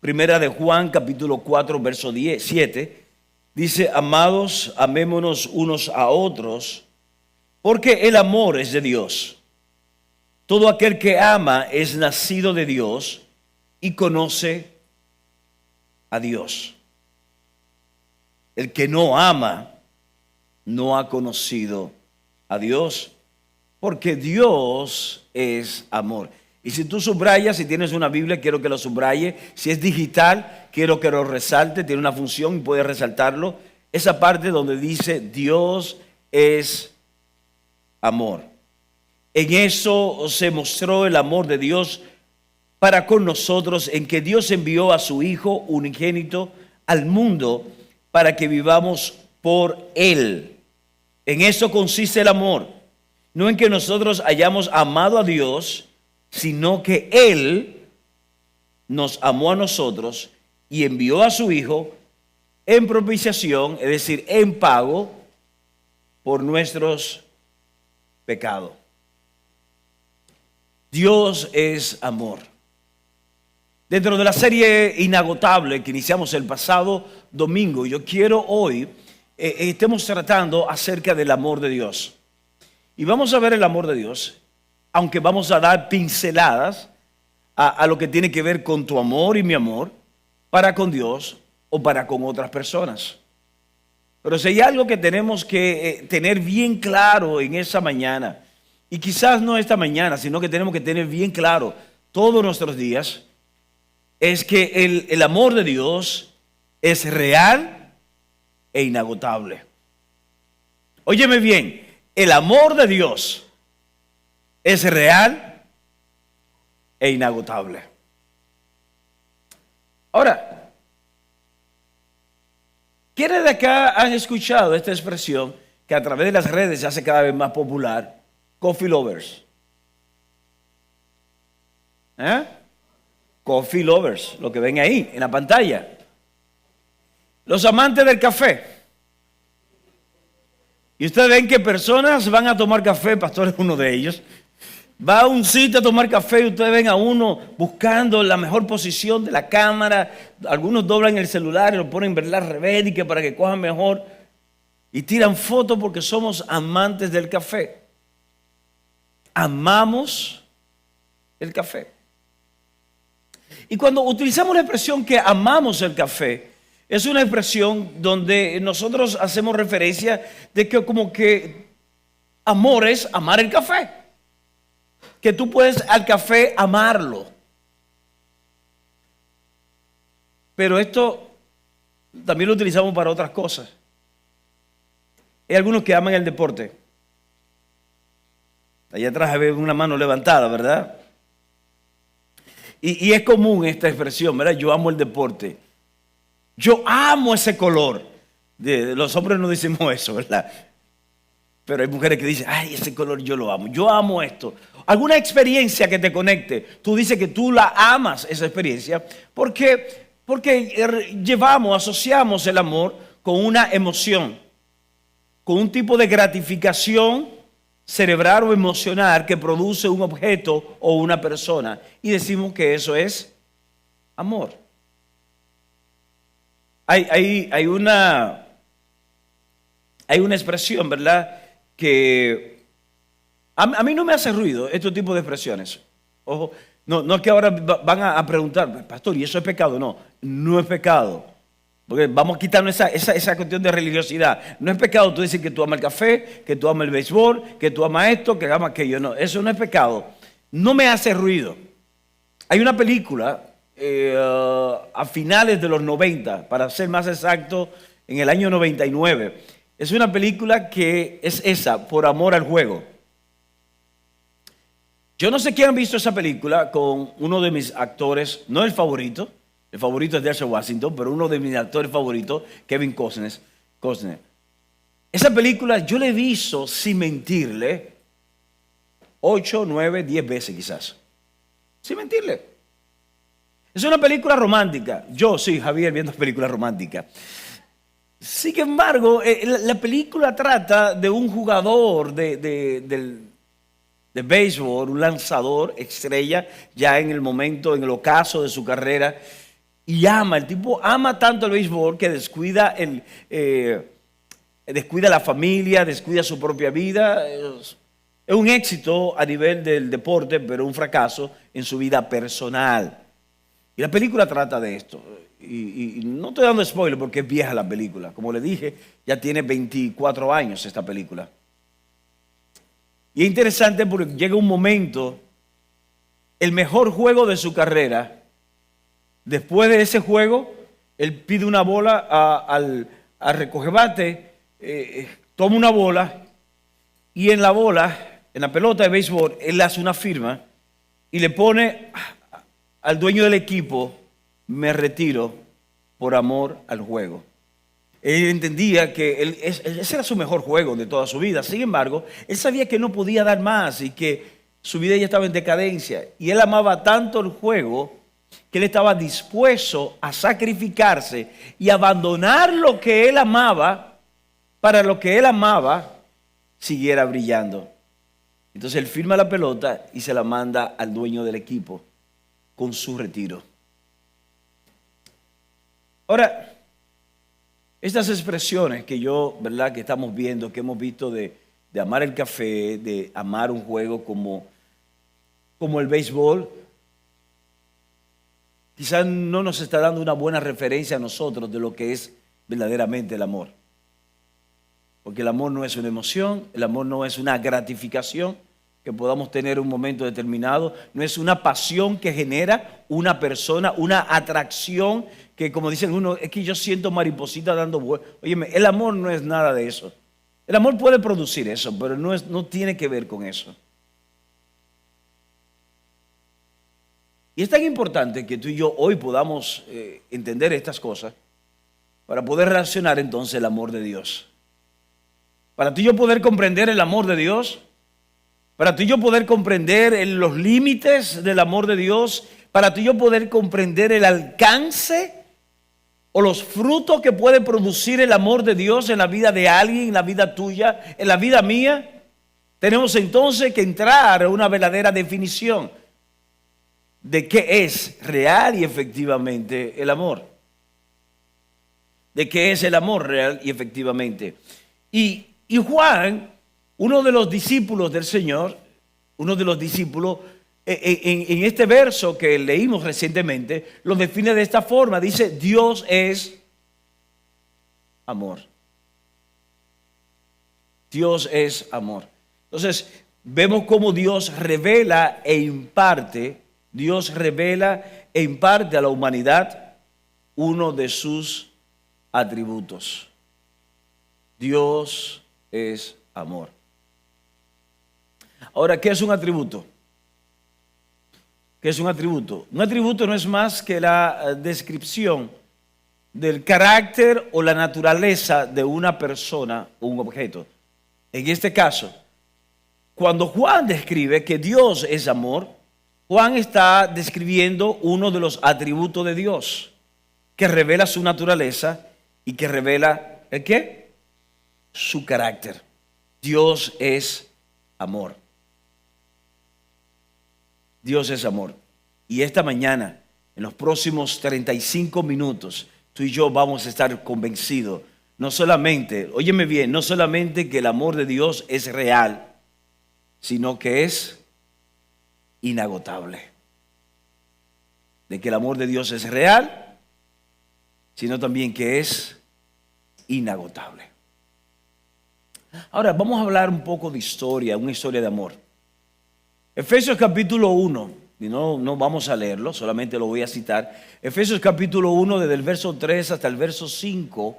Primera de Juan, capítulo 4, verso 7, dice: amados, amémonos unos a otros, porque el amor es de Dios. Todo aquel que ama es nacido de Dios y conoce a Dios. El que no ama no ha conocido a Dios, porque Dios es amor. Y si tú subrayas, si tienes una Biblia, quiero que lo subraye. Si es digital, quiero que lo resalte. Tiene una función y puedes resaltarlo. Esa parte donde dice Dios es amor. En eso se mostró el amor de Dios para con nosotros, en que Dios envió a su Hijo unigénito al mundo para que vivamos por Él. En eso consiste el amor. No en que nosotros hayamos amado a Dios, sino que Él nos amó a nosotros y envió a su Hijo en propiciación, es decir, en pago por nuestros pecados. Dios es amor. Dentro de la serie Inagotable que iniciamos el pasado domingo, yo quiero hoy estemos tratando acerca del amor de Dios. Y vamos a ver el amor de Dios, aunque vamos a dar pinceladas a lo que tiene que ver con tu amor y mi amor para con Dios o para con otras personas. Pero si hay algo que tenemos que tener bien claro en esa mañana, y quizás no esta mañana, sino que tenemos que tener bien claro todos nuestros días, es que el amor de Dios es real e inagotable. Óyeme bien, el amor de Dios es real e inagotable. Ahora, ¿quiénes de acá han escuchado esta expresión que a través de las redes se hace cada vez más popular? Coffee lovers. Coffee lovers, lo que ven ahí en la pantalla. Los amantes del café. Y ustedes ven que personas van a tomar café, pastor es uno de ellos. Va a un sitio a tomar café y ustedes ven a uno buscando la mejor posición de la cámara. Algunos doblan el celular y lo ponen al revés y que para que cojan mejor. Y tiran fotos porque somos amantes del café. Amamos el café. Y cuando utilizamos la expresión que amamos el café, es una expresión donde nosotros hacemos referencia de que como que amor es amar el café. Que tú puedes al café amarlo. Pero esto también lo utilizamos para otras cosas. Hay algunos que aman el deporte. Allá atrás veo una mano levantada, ¿verdad? Y es común esta expresión, ¿verdad? Yo amo el deporte. Yo amo ese color. Los hombres no decimos eso, ¿verdad? Pero hay mujeres que dicen, ay, ese color yo lo amo. Yo amo esto. Alguna experiencia que te conecte. Tú dices que tú la amas, esa experiencia. Porque asociamos el amor con una emoción. Con un tipo de gratificación cerebral o emocional que produce un objeto o una persona. Y decimos que eso es amor. Hay una expresión, ¿verdad? Que a mí no me hace ruido este tipo de expresiones. Ojo, no es que ahora van a preguntar, pastor, ¿y eso es pecado? No es pecado. Porque vamos a quitarnos esa cuestión de religiosidad. No es pecado tú decir que tú amas el café, que tú amas el béisbol, que tú amas esto, que amas aquello. No, eso no es pecado. No me hace ruido. Hay una película a finales de los 90, para ser más exacto, en el año 99. Es una película que es esa, Por amor al juego. Yo no sé quién han visto esa película con uno de mis actores, no el favorito es Denzel Washington, pero uno de mis actores favoritos, Kevin Costner. Esa película yo la he visto, sin mentirle, 8, 9, 10 veces quizás. Sin mentirle. Es una película romántica. Yo, sí, Javier, viendo películas románticas. Sin embargo, la película trata de un jugador de béisbol, un lanzador estrella, ya en el momento, en el ocaso de su carrera, y ama. El tipo ama tanto el béisbol que descuida la familia, descuida su propia vida. Es un éxito a nivel del deporte, pero un fracaso en su vida personal. Y la película trata de esto. Y no estoy dando spoiler porque es vieja la película. Como le dije, ya tiene 24 años esta película. Y es interesante porque llega un momento, el mejor juego de su carrera. Después de ese juego, él pide una bola al recogebate, toma una bola y en la bola, en la pelota de béisbol, él hace una firma y le pone al dueño del equipo: me retiro por amor al juego. Él entendía que ese era su mejor juego de toda su vida. Sin embargo, él sabía que no podía dar más y que su vida ya estaba en decadencia. Y él amaba tanto el juego que él estaba dispuesto a sacrificarse y abandonar lo que él amaba para lo que él amaba siguiera brillando. Entonces él firma la pelota y se la manda al dueño del equipo con su retiro. Ahora, estas expresiones que que estamos viendo, que hemos visto de amar el café, de amar un juego como el béisbol, quizás no nos está dando una buena referencia a nosotros de lo que es verdaderamente el amor. Porque el amor no es una emoción, el amor no es una gratificación que podamos tener en un momento determinado, no es una pasión que genera una persona, una atracción que, como dicen uno, es que yo siento mariposita dando vueltas. Óyeme, el amor no es nada de eso. El amor puede producir eso, pero no tiene que ver con eso. Y es tan importante que tú y yo hoy podamos entender estas cosas para poder relacionar entonces el amor de Dios. Para tú y yo poder comprender el amor de Dios, para tú y yo poder comprender los límites del amor de Dios, para tú y yo poder comprender el alcance o los frutos que puede producir el amor de Dios en la vida de alguien, en la vida tuya, en la vida mía, tenemos entonces que entrar a una verdadera definición de qué es real y efectivamente el amor. De qué es el amor real y efectivamente. Y Juan, uno de los discípulos del Señor, en este verso que leímos recientemente, lo define de esta forma. Dice: Dios es amor. Dios es amor. Entonces, vemos cómo Dios revela e imparte a la humanidad uno de sus atributos. Dios es amor. Ahora, ¿qué es un atributo? ¿Qué es un atributo? Un atributo no es más que la descripción del carácter o la naturaleza de una persona o un objeto. En este caso, cuando Juan describe que Dios es amor, Juan está describiendo uno de los atributos de Dios, que revela su naturaleza y que revela ¿el qué? Su carácter. Dios es amor. Dios es amor. Y esta mañana, en los próximos 35 minutos, tú y yo vamos a estar convencidos, no solamente, óyeme bien, no solamente que el amor de Dios es real, sino que es inagotable. De que el amor de Dios es real, sino también que es inagotable. Ahora, vamos a hablar un poco de historia, una historia de amor. Efesios capítulo 1, y no vamos a leerlo, solamente lo voy a citar. Efesios capítulo 1, desde el verso 3 hasta el verso 5,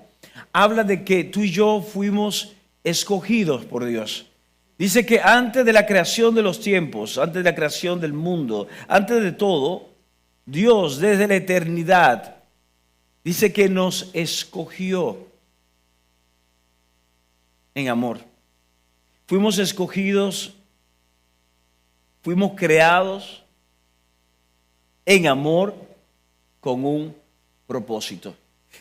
habla de que tú y yo fuimos escogidos por Dios. Dice que antes de la creación de los tiempos, antes de la creación del mundo, antes de todo, Dios desde la eternidad dice que nos escogió en amor. Fuimos escogidos, fuimos creados en amor con un propósito.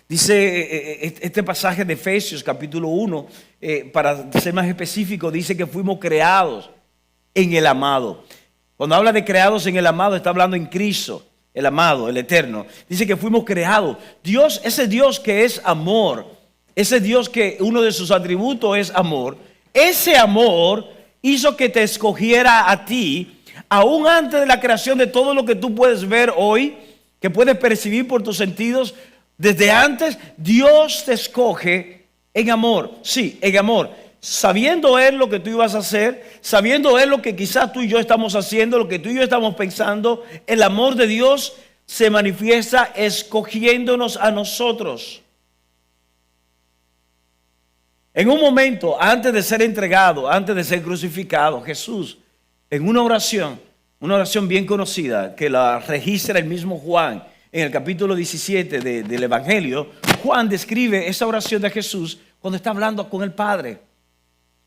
Dice este pasaje de Efesios capítulo 1, para ser más específico, dice que fuimos creados en el amado. Cuando habla de creados en el amado, está hablando en Cristo. el amado, el eterno. Dice que fuimos creados. Dios, ese Dios que es amor, ese Dios que uno de sus atributos es amor, ese amor hizo que te escogiera a ti, aún antes de la creación de todo lo que tú puedes ver hoy, que puedes percibir por tus sentidos. Desde antes, Dios te escoge en amor. Sí, en amor. Sabiendo Él lo que tú ibas a hacer, sabiendo Él lo que quizás tú y yo estamos haciendo, lo que tú y yo estamos pensando, el amor de Dios se manifiesta escogiéndonos a nosotros. En un momento, antes de ser entregado, antes de ser crucificado, Jesús, en una oración bien conocida, que la registra el mismo Juan, en el capítulo 17 del Evangelio, Juan describe esa oración de Jesús cuando está hablando con el Padre.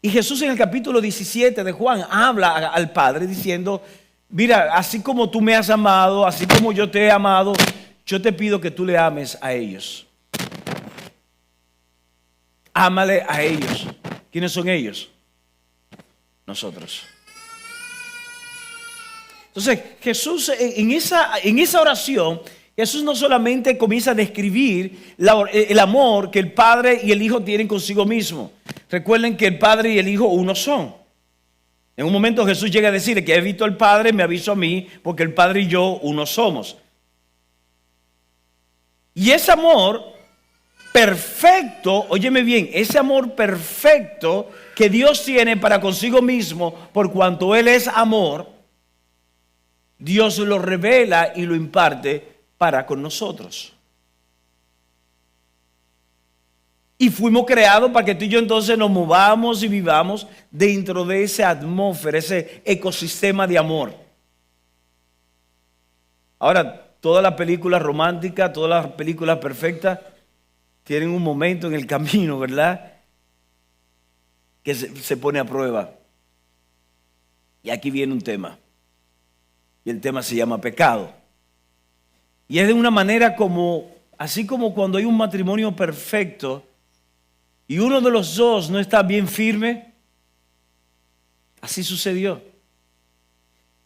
Y Jesús en el capítulo 17 de Juan habla al Padre diciendo, mira, así como tú me has amado, así como yo te he amado, yo te pido que tú le ames a ellos. Ámale a ellos. ¿Quiénes son ellos? Nosotros. Entonces, Jesús en esa oración, Jesús no solamente comienza a describir el amor que el Padre y el Hijo tienen consigo mismo. Recuerden que el Padre y el Hijo uno son. En un momento Jesús llega a decir que he visto al Padre, me aviso a mí, porque el Padre y yo uno somos. Y ese amor perfecto, óyeme bien, ese amor perfecto que Dios tiene para consigo mismo, por cuanto Él es amor, Dios lo revela y lo imparte para con nosotros. Y fuimos creados para que tú y yo entonces nos movamos y vivamos dentro de esa atmósfera, ese ecosistema de amor. Ahora, todas las películas románticas, todas las películas perfectas tienen un momento en el camino, ¿verdad?, que se pone a prueba. Y aquí viene un tema. Y el tema se llama pecado. Y es de una manera así como cuando hay un matrimonio perfecto y uno de los dos no está bien firme, así sucedió.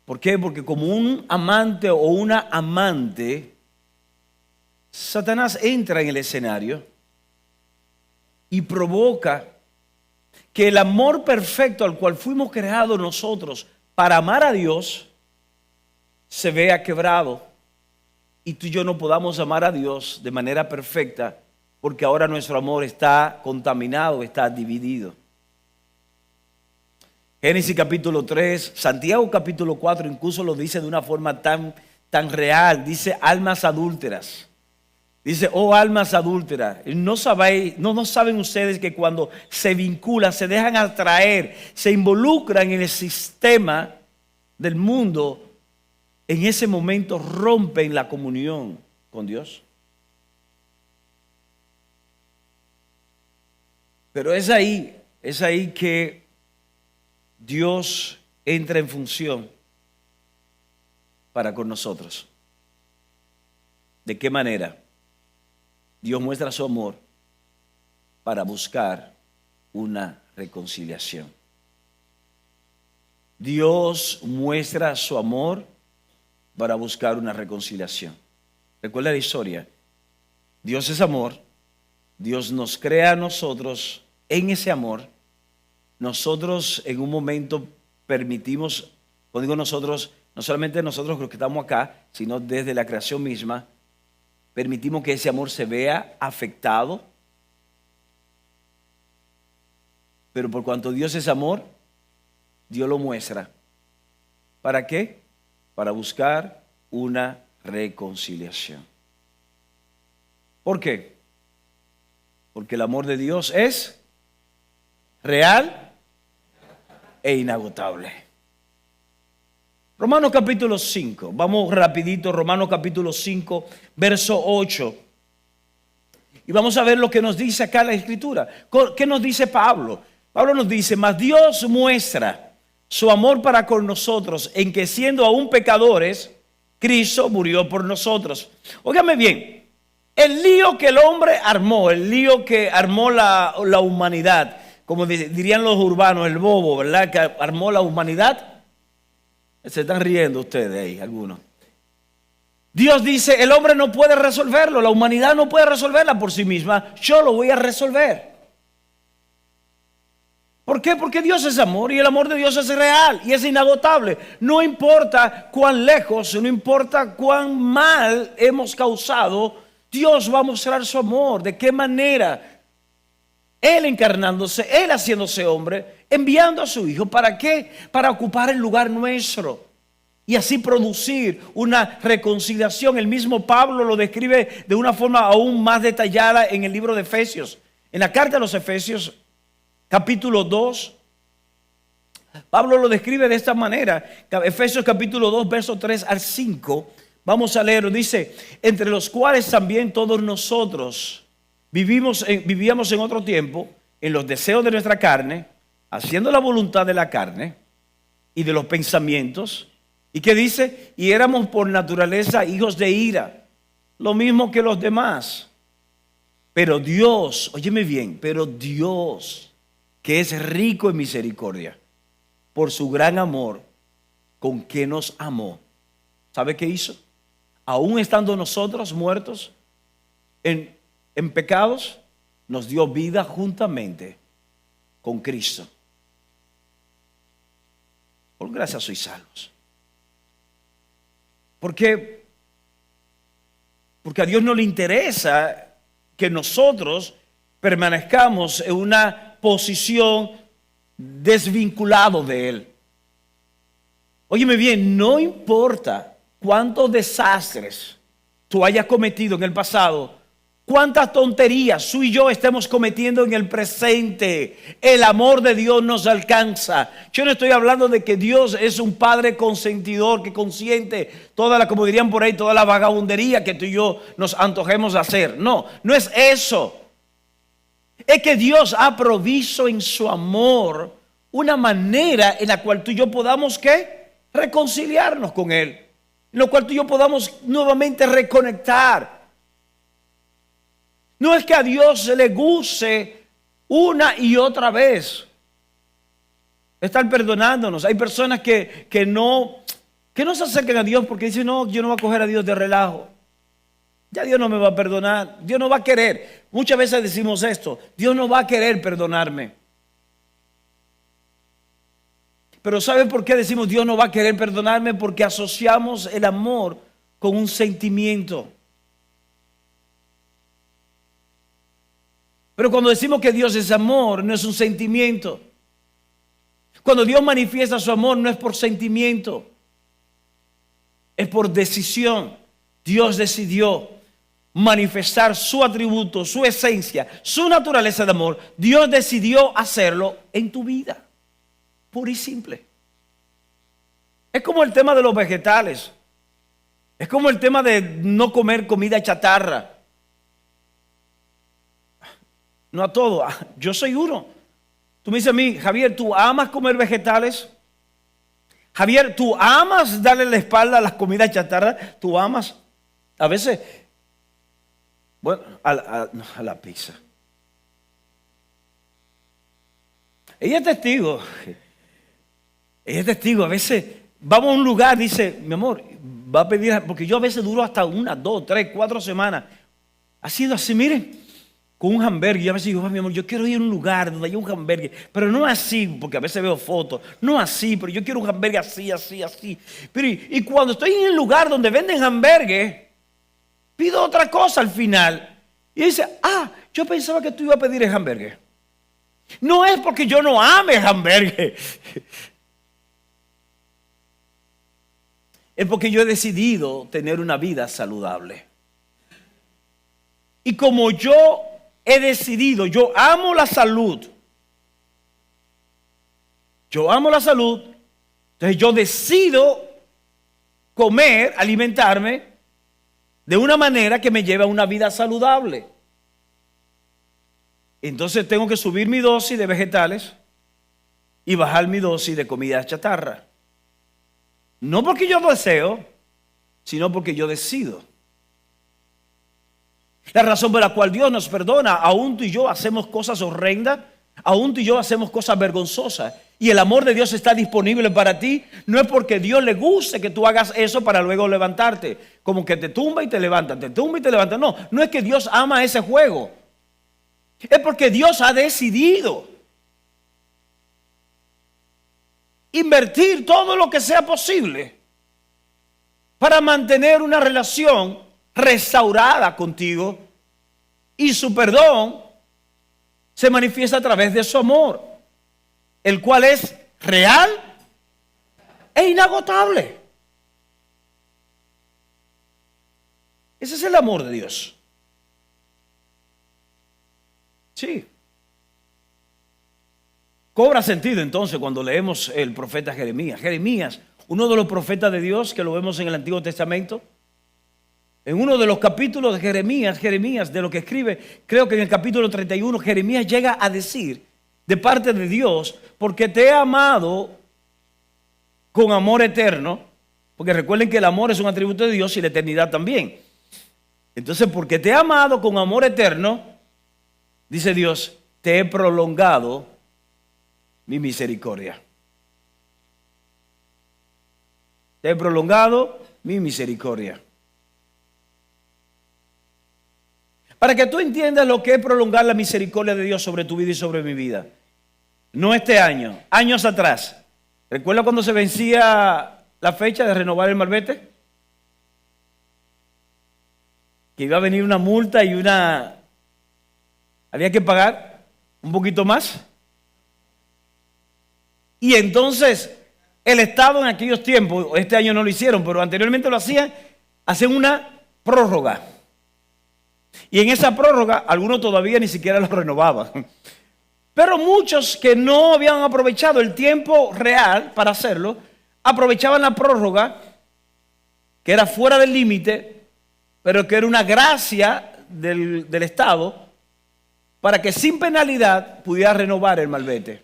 ¿Por qué? Porque como un amante o una amante, Satanás entra en el escenario y provoca que el amor perfecto al cual fuimos creados nosotros para amar a Dios se vea quebrado y tú y yo no podamos amar a Dios de manera perfecta porque ahora nuestro amor está contaminado, está dividido. Génesis capítulo 3, Santiago capítulo 4 incluso lo dice de una forma tan real, dice almas adúlteras. Dice, oh almas adúlteras, no saben ustedes que cuando se vinculan, se dejan atraer, se involucran en el sistema del mundo, en ese momento rompen la comunión con Dios. Pero es ahí que Dios entra en función para con nosotros. ¿De qué manera? Dios muestra su amor para buscar una reconciliación. Dios muestra su amor para buscar una reconciliación. Recuerda la historia. Dios es amor. Dios nos crea a nosotros en ese amor. Nosotros en un momento permitimos, cuando digo nosotros, no solamente nosotros los que estamos acá, sino desde la creación misma, permitimos que ese amor se vea afectado. Pero por cuanto Dios es amor, Dios lo muestra. ¿Para qué? Para buscar una reconciliación. ¿Por qué? Porque el amor de Dios es real e inagotable. Romanos capítulo 5, vamos rapidito, Romanos capítulo 5, verso 8. Y vamos a ver lo que nos dice acá la Escritura. ¿Qué nos dice Pablo? Pablo nos dice, mas Dios muestra su amor para con nosotros en que siendo aún pecadores, Cristo murió por nosotros. Óigame bien, el lío que el hombre armó, el lío que armó la humanidad, como dirían los urbanos, el bobo, ¿verdad?, que armó la humanidad. Se están riendo ustedes ahí, algunos. Dios dice, el hombre no puede resolverlo, la humanidad no puede resolverla por sí misma, yo lo voy a resolver. ¿Por qué? Porque Dios es amor y el amor de Dios es real y es inagotable. No importa cuán lejos, no importa cuán mal hemos causado, Dios va a mostrar su amor. ¿De qué manera? Él encarnándose, Él haciéndose hombre, enviando a su Hijo. ¿Para qué? Para ocupar el lugar nuestro y así producir una reconciliación. El mismo Pablo lo describe de una forma aún más detallada en el libro de Efesios. En la carta a los Efesios, capítulo 2, Pablo lo describe de esta manera. Efesios capítulo 2, versos 3 al 5. Vamos a leerlo. Dice, entre los cuales también todos nosotros vivíamos en otro tiempo, en los deseos de nuestra carne, haciendo la voluntad de la carne y de los pensamientos. ¿Y qué dice? Y éramos por naturaleza hijos de ira, lo mismo que los demás. Pero Dios, óyeme bien, pero Dios, que es rico en misericordia, por su gran amor con que nos amó. ¿Sabe qué hizo? Aún estando nosotros muertos en pecados, nos dio vida juntamente con Cristo. Por gracia sois salvos. ¿Por qué? Porque a Dios no le interesa que nosotros permanezcamos en una posición desvinculado de Él. Óyeme bien, no importa cuántos desastres tú hayas cometido en el pasado, cuántas tonterías tú y yo estemos cometiendo en el presente, el amor de Dios nos alcanza. Yo no estoy hablando de que Dios es un padre consentidor que consiente toda la, como dirían por ahí, toda la vagabundería que tú y yo nos antojemos hacer. No, no es eso. Es que Dios ha provisto en su amor una manera en la cual tú y yo podamos, ¿qué? Reconciliarnos con Él. En la cual tú y yo podamos nuevamente reconectar. No es que a Dios se le guste una y otra vez estar perdonándonos. Hay personas que no se acercan a Dios porque dicen, no, yo no voy a coger a Dios de relajo. Ya Dios no me va a perdonar, Dios no va a querer. Muchas veces decimos esto, Dios no va a querer perdonarme. Pero ¿saben por qué decimos Dios no va a querer perdonarme? Porque asociamos el amor con un sentimiento. Pero cuando decimos que Dios es amor, no es un sentimiento. Cuando Dios manifiesta su amor, no es por sentimiento, es por decisión. Dios decidió manifestar su atributo, su esencia, su naturaleza de amor. Dios decidió hacerlo en tu vida, puro y simple. Es como el tema de los vegetales. Es como el tema de no comer comida chatarra. No a todo. Yo soy uno. Tú me dices a mí, Javier, ¿tú amas comer vegetales? Javier, ¿tú amas darle la espalda a las comidas chatarras? ¿Tú amas? A veces, bueno, a la pizza. Ella es testigo. Ella es testigo. A veces vamos a un lugar, dice, mi amor, va a pedir, porque yo a veces duro hasta 1, 2, 3, 4 semanas. Ha sido así, miren, con un hamburguer. Y a veces digo, mi amor, yo quiero ir a un lugar donde haya un hamburguer, pero no así, porque a veces veo fotos, no así, pero yo quiero un hamburguer así, así, así. Pero y cuando estoy en el lugar donde venden hamburgues, pido otra cosa al final. Y dice, yo pensaba que tú ibas a pedir el hamburguer. No es porque yo no ame el hamburguer. Es porque yo he decidido tener una vida saludable. Y como yo he decidido, yo amo la salud. Yo amo la salud. Entonces yo decido comer, alimentarme de una manera que me lleve a una vida saludable. Entonces tengo que subir mi dosis de vegetales y bajar mi dosis de comida chatarra. No porque yo deseo, sino porque yo decido. La razón por la cual Dios nos perdona, aún tú y yo hacemos cosas horrendas, aún tú y yo hacemos cosas vergonzosas. y el amor de Dios está disponible para ti, no es porque Dios le guste que tú hagas eso para luego levantarte, como que te tumba y te levanta, te tumba y te levanta. No, no es que Dios ama ese juego, es porque Dios ha decidido invertir todo lo que sea posible para mantener una relación restaurada contigo, y su perdón se manifiesta a través de su amor, el cual es real e inagotable. Ese es el amor de Dios. Sí. Cobra sentido entonces cuando leemos el profeta Jeremías. Jeremías, uno de los profetas de Dios que lo vemos en el Antiguo Testamento. En uno de los capítulos de Jeremías, de lo que escribe, creo que en el capítulo 31, Jeremías llega a decir de parte de Dios: porque te he amado con amor eterno, porque recuerden que el amor es un atributo de Dios y la eternidad también. Entonces, porque te he amado con amor eterno, dice Dios, te he prolongado mi misericordia. Te he prolongado mi misericordia. Para que tú entiendas lo que es prolongar la misericordia de Dios sobre tu vida y sobre mi vida. No este año, años atrás. ¿Recuerda cuando se vencía la fecha de renovar el malvete? Que iba a venir una multa y había que pagar un poquito más. Y entonces el Estado en aquellos tiempos, este año no lo hicieron, pero anteriormente lo hacían una prórroga. Y en esa prórroga, algunos todavía ni siquiera lo renovaban. Pero muchos que no habían aprovechado el tiempo real para hacerlo, aprovechaban la prórroga, que era fuera del límite, pero que era una gracia del Estado, para que sin penalidad pudiera renovar el malvete.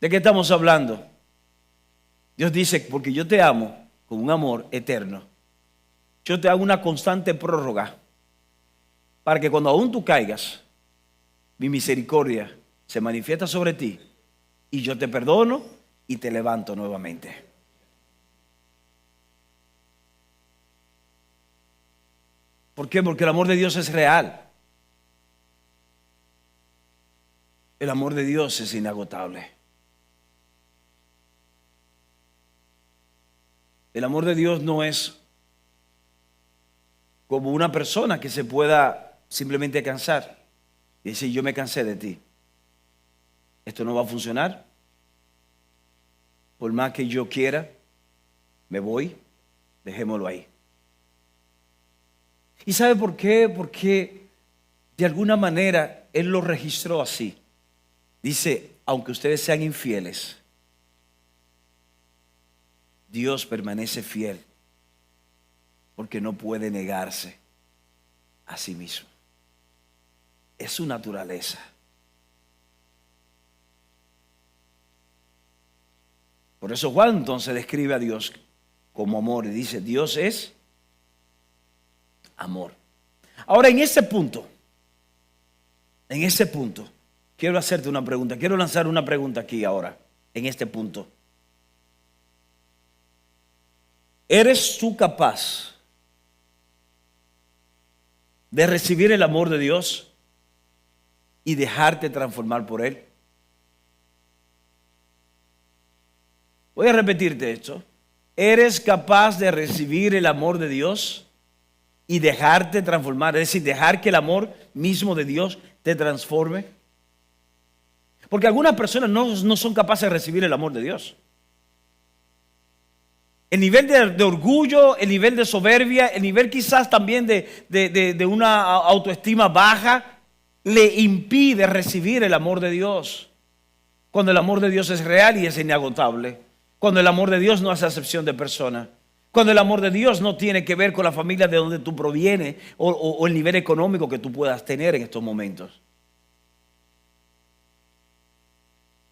¿De qué estamos hablando? Dios dice, porque yo te amo con un amor eterno, yo te hago una constante prórroga, para que cuando aún tú caigas, mi misericordia se manifiesta sobre ti y yo te perdono y te levanto nuevamente. ¿Por qué? Porque el amor de Dios es real. El amor de Dios es inagotable. El amor de Dios no es como una persona que se pueda simplemente cansar y decir, yo me cansé de ti. Esto no va a funcionar. Por más que yo quiera, me voy, dejémoslo ahí. ¿Y sabe por qué? Porque de alguna manera Él lo registró así. Dice, aunque ustedes sean infieles, Dios permanece fiel, porque no puede negarse a sí mismo. Es su naturaleza. Por eso Juan entonces describe a Dios como amor y dice, Dios es amor. Ahora en ese punto, quiero hacerte una pregunta, quiero lanzar una pregunta aquí ahora, en este punto. ¿Eres tú capaz de recibir el amor de Dios y dejarte transformar por Él? Voy a repetirte esto. ¿Eres capaz de recibir el amor de Dios y dejarte transformar? Es decir, dejar que el amor mismo de Dios te transforme. Porque algunas personas no son capaces de recibir el amor de Dios. El nivel de orgullo, el nivel de soberbia, el nivel quizás también de una autoestima baja, le impide recibir el amor de Dios. Cuando el amor de Dios es real y es inagotable. Cuando el amor de Dios no hace acepción de persona. Cuando el amor de Dios no tiene que ver con la familia de donde tú provienes o el nivel económico que tú puedas tener en estos momentos.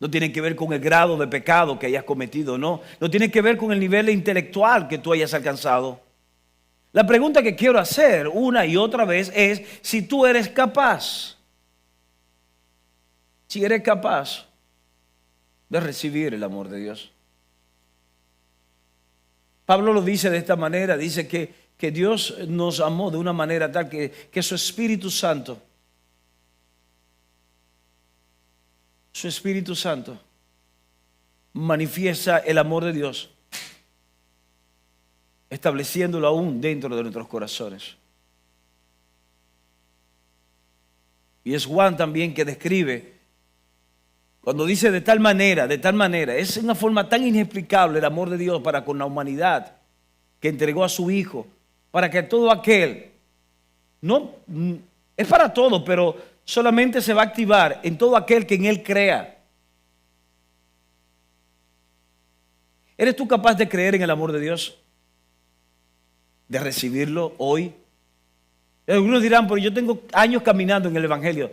No tiene que ver con el grado de pecado que hayas cometido, no. No tiene que ver con el nivel intelectual que tú hayas alcanzado. La pregunta que quiero hacer una y otra vez es si tú eres capaz. Si eres capaz de recibir el amor de Dios. Pablo lo dice de esta manera, dice que Dios nos amó de una manera tal que su Espíritu Santo manifiesta el amor de Dios, estableciéndolo aún dentro de nuestros corazones. Y es Juan también que describe, cuando dice de tal manera, es una forma tan inexplicable el amor de Dios para con la humanidad, que entregó a su Hijo, para que todo aquel, no es para todo, pero solamente se va a activar en todo aquel que en Él crea. ¿Eres tú capaz de creer en el amor de Dios? ¿De recibirlo hoy? Algunos dirán, pero yo tengo años caminando en el Evangelio.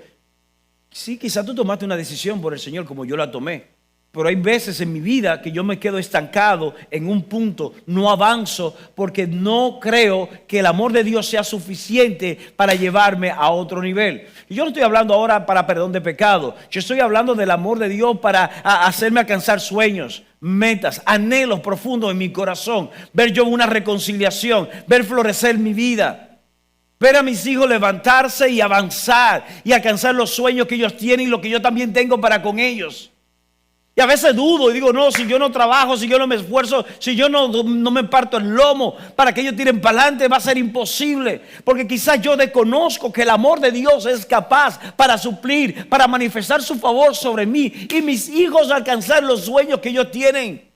Sí, quizás tú tomaste una decisión por el Señor como yo la tomé, pero hay veces en mi vida que yo me quedo estancado en un punto, no avanzo porque no creo que el amor de Dios sea suficiente para llevarme a otro nivel. Y yo no estoy hablando ahora para perdón de pecado, yo estoy hablando del amor de Dios para hacerme alcanzar sueños, metas, anhelos profundos en mi corazón, ver yo una reconciliación, ver florecer mi vida. Ver a mis hijos levantarse y avanzar y alcanzar los sueños que ellos tienen y lo que yo también tengo para con ellos. Y a veces dudo y digo, no, si yo no trabajo, si yo no me esfuerzo, si yo no me parto el lomo para que ellos tiren para adelante, va a ser imposible. Porque quizás yo desconozco que el amor de Dios es capaz para suplir, para manifestar su favor sobre mí y mis hijos alcanzar los sueños que ellos tienen.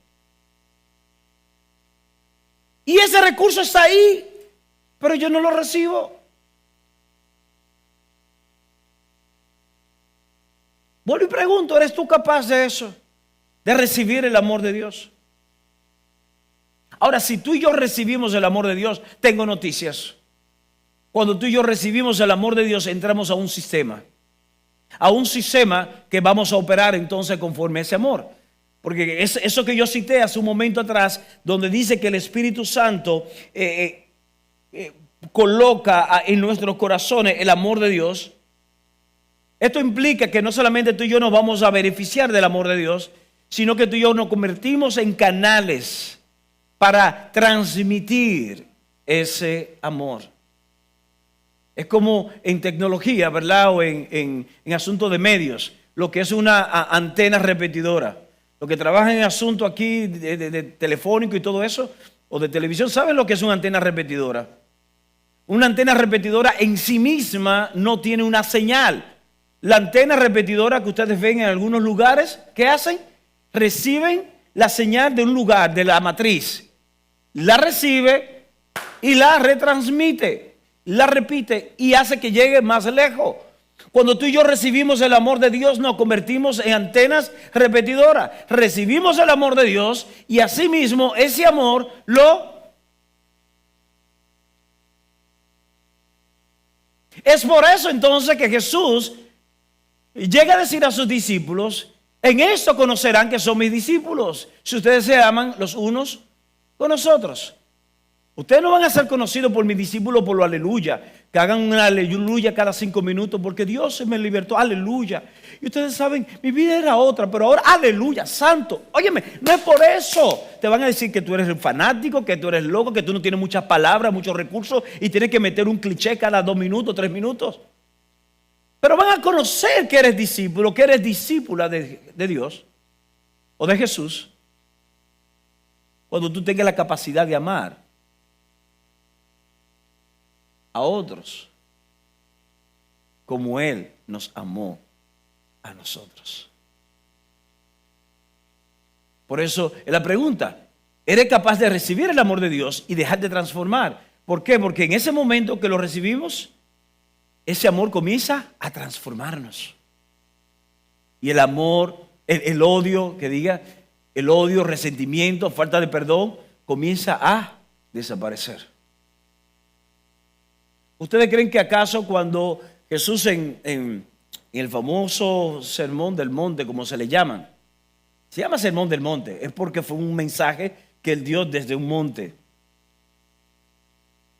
Y ese recurso está ahí, pero yo no lo recibo. Vuelvo y pregunto, ¿eres tú capaz de eso? De recibir el amor de Dios. Ahora, si tú y yo recibimos el amor de Dios, tengo noticias. Cuando tú y yo recibimos el amor de Dios, entramos a un sistema que vamos a operar entonces conforme a ese amor. Porque es eso que yo cité hace un momento atrás, donde dice que el Espíritu Santo coloca en nuestros corazones el amor de Dios. Esto implica que no solamente tú y yo nos vamos a beneficiar del amor de Dios, sino que tú y yo nos convertimos en canales para transmitir ese amor. Es como en tecnología, ¿verdad? O en asuntos de medios, lo que es una antena repetidora. Los que trabajan en asuntos aquí de telefónico y todo eso, o de televisión, ¿saben lo que es una antena repetidora? Una antena repetidora en sí misma no tiene una señal. La antena repetidora que ustedes ven en algunos lugares, ¿qué hacen? Reciben la señal de un lugar, de la matriz. La recibe y la retransmite, la repite y hace que llegue más lejos. Cuando tú y yo recibimos el amor de Dios, nos convertimos en antenas repetidoras. Recibimos el amor de Dios y asimismo ese amor Es por eso entonces que Jesús llega a decir a sus discípulos, en esto conocerán que son mis discípulos, si ustedes se aman los unos con los otros. Ustedes no van a ser conocidos por mis discípulos por lo aleluya, que hagan una aleluya cada 5 minutos, porque Dios se me libertó, aleluya. Y ustedes saben, mi vida era otra, pero ahora aleluya, santo. Óyeme, no es por eso. Te van a decir que tú eres el fanático, que tú eres loco, que tú no tienes muchas palabras, muchos recursos y tienes que meter un cliché cada 2 minutos, 3 minutos. Pero van a conocer que eres discípulo, que eres discípula de Dios o de Jesús, cuando tú tengas la capacidad de amar a otros como Él nos amó a nosotros. Por eso es la pregunta, ¿eres capaz de recibir el amor de Dios y dejar de transformar? ¿Por qué? Porque en ese momento que lo recibimos, ese amor comienza a transformarnos. Y el amor, el odio, que diga, el odio, resentimiento, falta de perdón, comienza a desaparecer. ¿Ustedes creen que acaso cuando Jesús en el famoso Sermón del Monte, como se le llama, se llama Sermón del Monte, es porque fue un mensaje que Él dio desde un monte?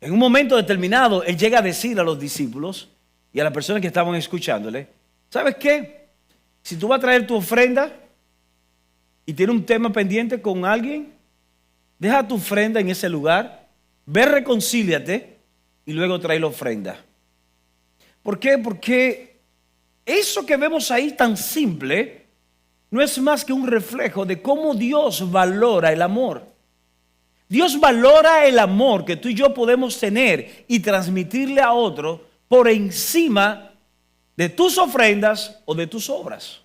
En un momento determinado, Él llega a decir a los discípulos y a las personas que estaban escuchándole, ¿sabes qué? Si tú vas a traer tu ofrenda, y tiene un tema pendiente con alguien, deja tu ofrenda en ese lugar, ve, reconcíliate y luego trae la ofrenda. ¿Por qué? Porque eso que vemos ahí tan simple no es más que un reflejo de cómo Dios valora el amor. Dios valora el amor que tú y yo podemos tener y transmitirle a otro por encima de tus ofrendas o de tus obras.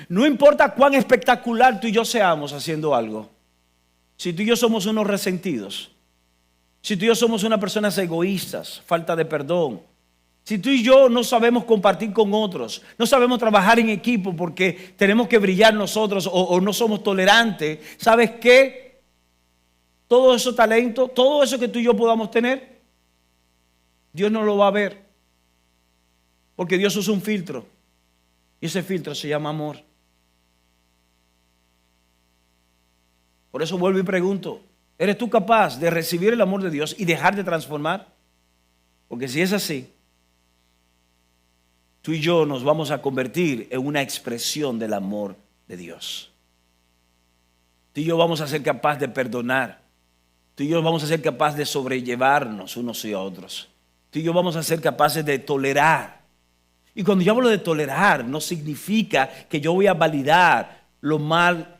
No importa cuán espectacular tú y yo seamos haciendo algo. Si tú y yo somos unos resentidos, si tú y yo somos unas personas egoístas, falta de perdón, si tú y yo no sabemos compartir con otros, no sabemos trabajar en equipo porque tenemos que brillar nosotros o no somos tolerantes, ¿sabes qué? Todo ese talento, todo eso que tú y yo podamos tener, Dios no lo va a ver. Porque Dios usa un filtro. Y ese filtro se llama amor. Por eso vuelvo y pregunto, ¿eres tú capaz de recibir el amor de Dios y dejar de transformar? Porque si es así, tú y yo nos vamos a convertir en una expresión del amor de Dios. Tú y yo vamos a ser capaces de perdonar. Tú y yo vamos a ser capaces de sobrellevarnos unos y a otros. Tú y yo vamos a ser capaces de tolerar. Y cuando yo hablo de tolerar, no significa que yo voy a validar lo mal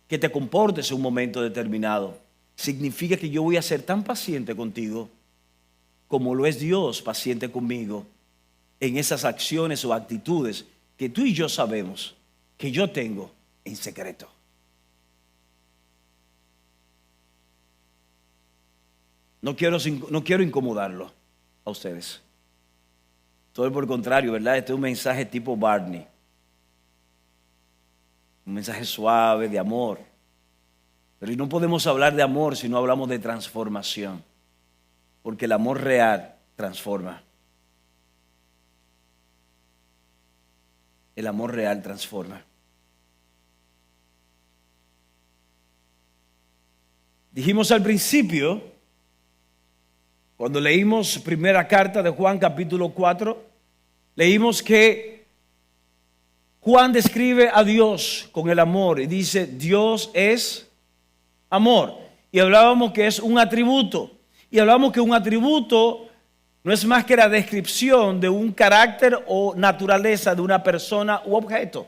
que te comportes en un momento determinado. Significa que yo voy a ser tan paciente contigo como lo es Dios paciente conmigo en esas acciones o actitudes que tú y yo sabemos que yo tengo en secreto. No quiero incomodarlo a ustedes. Todo por el contrario, ¿verdad? Este es un mensaje tipo Barney. Un mensaje suave, de amor. Pero no podemos hablar de amor si no hablamos de transformación. Porque el amor real transforma. El amor real transforma. Dijimos al principio, cuando leímos primera carta de Juan capítulo 4, leímos que Juan describe a Dios con el amor y dice, Dios es amor. Y hablábamos que es un atributo. Y hablábamos que un atributo no es más que la descripción de un carácter o naturaleza de una persona u objeto.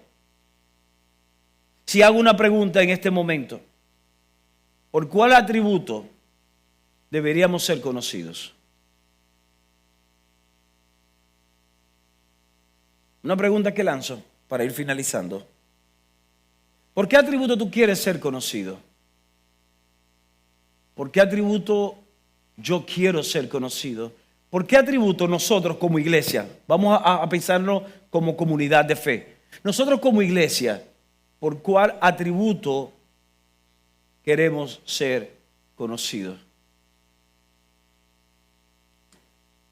Si hago una pregunta en este momento, ¿por cuál atributo deberíamos ser conocidos? Una pregunta que lanzo para ir finalizando. ¿Por qué atributo tú quieres ser conocido? ¿Por qué atributo yo quiero ser conocido? ¿Por qué atributo nosotros como iglesia? Vamos a pensarlo como comunidad de fe. Nosotros como iglesia, ¿por cuál atributo queremos ser conocidos?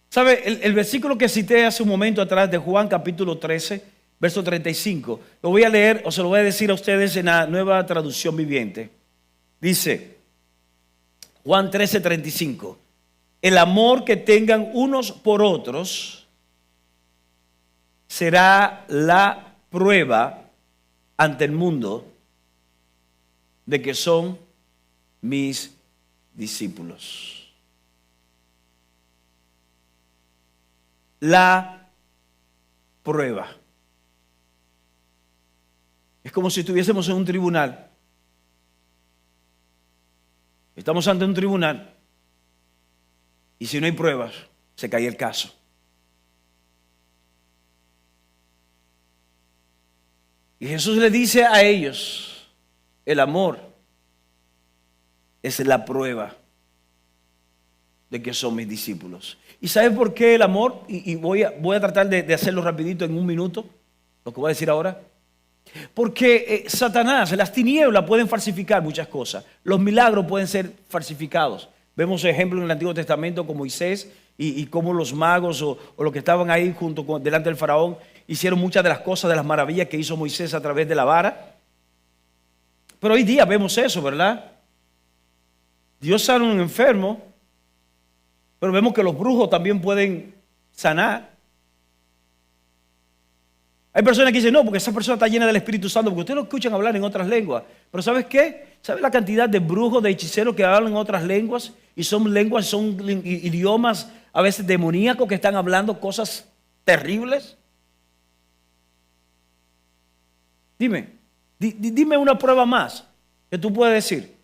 ¿Sabe? El versículo que cité hace un momento atrás de Juan capítulo 13, verso 35, lo voy a leer o se lo voy a decir a ustedes en la Nueva Traducción Viviente. Dice, Juan 13, 35, el amor que tengan unos por otros será la prueba ante el mundo de que son mis discípulos. La prueba. Es como si estuviésemos en un tribunal. Estamos ante un tribunal y si no hay pruebas, se cae el caso. Y Jesús le dice a ellos, el amor es la prueba de que son mis discípulos. ¿Y sabes por qué el amor? Y voy a tratar de hacerlo rapidito en un minuto, lo que voy a decir ahora. Porque Satanás, las tinieblas pueden falsificar muchas cosas. Los milagros pueden ser falsificados. Vemos ejemplos en el Antiguo Testamento con Moisés y cómo los magos o los que estaban ahí delante del faraón hicieron muchas de las cosas, de las maravillas que hizo Moisés a través de la vara. Pero hoy día vemos eso, ¿verdad? Dios sana a un enfermo, pero vemos que los brujos también pueden sanar. Hay personas que dicen, no, porque esa persona está llena del Espíritu Santo, porque ustedes lo escuchan hablar en otras lenguas. Pero ¿sabes qué? ¿Sabes la cantidad de brujos, de hechiceros que hablan en otras lenguas? Y son lenguas, son idiomas a veces demoníacos que están hablando cosas terribles. Dime una prueba más que tú puedes decir.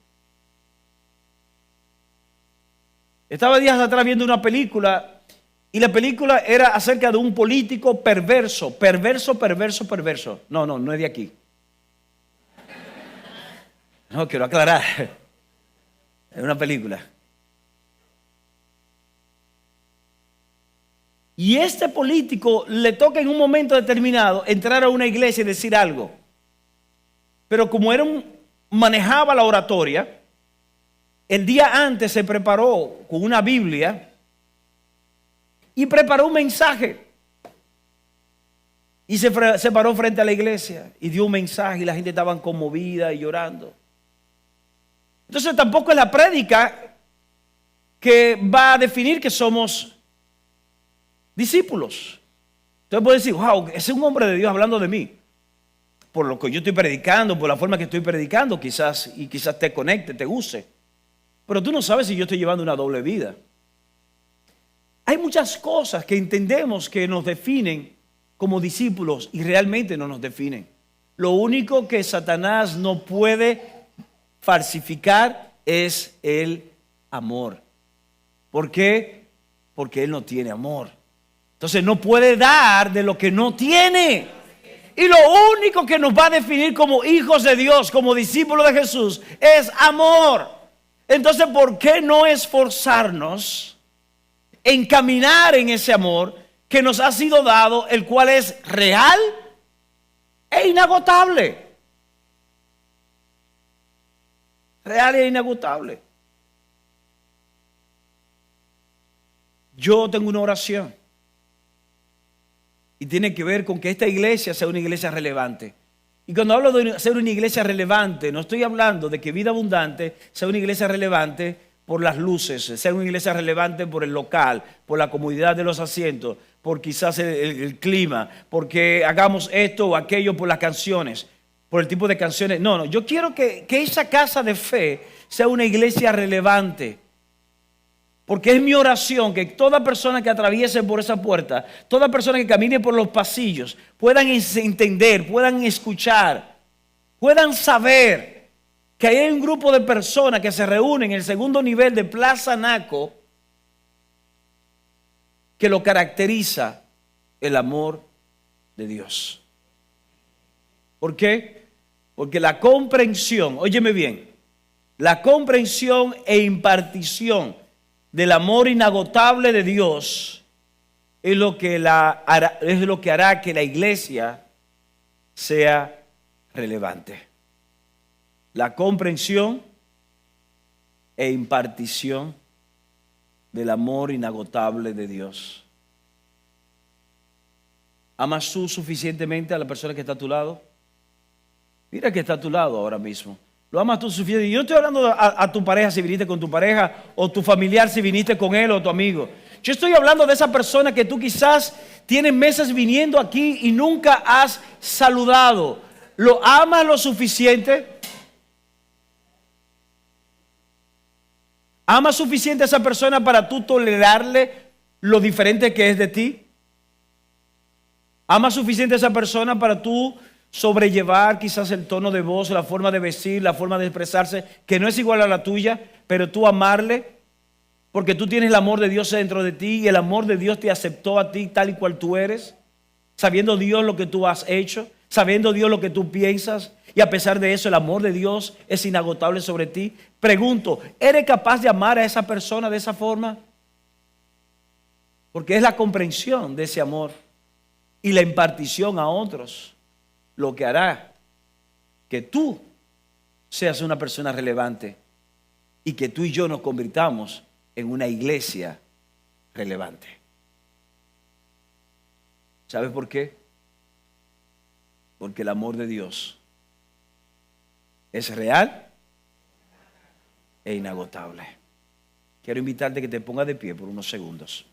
Estaba días atrás viendo una película y la película era acerca de un político perverso. No es de aquí. No, quiero aclarar. Es una película. Y este político le toca en un momento determinado entrar a una iglesia y decir algo. Pero como manejaba la oratoria, el día antes se preparó con una Biblia y preparó un mensaje. Y se paró frente a la iglesia y dio un mensaje y la gente estaba conmovida y llorando. Entonces tampoco es la prédica que va a definir que somos discípulos. Entonces puede decir, wow, ese es un hombre de Dios hablando de mí. Por lo que yo estoy predicando, por la forma que estoy predicando, quizás te conecte, te use. Pero tú no sabes si yo estoy llevando una doble vida. Hay muchas cosas que entendemos que nos definen como discípulos y realmente no nos definen. Lo único que Satanás no puede falsificar es el amor. ¿Por qué? Porque él no tiene amor. Entonces no puede dar de lo que no tiene. Y lo único que nos va a definir como hijos de Dios, como discípulos de Jesús, es amor. Entonces, ¿por qué no esforzarnos en caminar en ese amor que nos ha sido dado, el cual es real e inagotable? Real e inagotable. Yo tengo una oración y tiene que ver con que esta iglesia sea una iglesia relevante. Y cuando hablo de ser una iglesia relevante, no estoy hablando de que Vida Abundante sea una iglesia relevante por las luces, sea una iglesia relevante por el local, por la comodidad de los asientos, por quizás el clima, porque hagamos esto o aquello por las canciones, por el tipo de canciones. No, yo quiero que esa casa de fe sea una iglesia relevante. Porque es mi oración que toda persona que atraviese por esa puerta, toda persona que camine por los pasillos, puedan entender, puedan escuchar, puedan saber que hay un grupo de personas que se reúnen en el segundo nivel de Plaza Naco, que lo caracteriza el amor de Dios. ¿Por qué? Porque la comprensión, óyeme bien, la comprensión e impartición del amor inagotable de Dios es lo que hará que la iglesia sea relevante. La comprensión e impartición del amor inagotable de Dios. ¿Amas tú suficientemente a la persona que está a tu lado? Mira que está a tu lado ahora mismo. ¿Lo amas tú suficiente? Yo no estoy hablando a tu pareja si viniste con tu pareja, o tu familiar si viniste con él o tu amigo. Yo estoy hablando de esa persona que tú quizás tienes meses viniendo aquí y nunca has saludado. ¿Lo amas lo suficiente? ¿Amas suficiente a esa persona para tú tolerarle lo diferente que es de ti? ¿Amas suficiente a esa persona para tú sobrellevar quizás el tono de voz, la forma de vestir, la forma de expresarse, que no es igual a la tuya, pero tú amarle, porque tú tienes el amor de Dios dentro de ti y el amor de Dios te aceptó a ti tal y cual tú eres, sabiendo Dios lo que tú has hecho, sabiendo Dios lo que tú piensas, y a pesar de eso el amor de Dios es inagotable sobre ti? Pregunto, ¿eres capaz de amar a esa persona de esa forma? Porque es la comprensión de ese amor y la impartición a otros lo que hará que tú seas una persona relevante y que tú y yo nos convirtamos en una iglesia relevante. ¿Sabes por qué? Porque el amor de Dios es real e inagotable. Quiero invitarte a que te pongas de pie por unos segundos.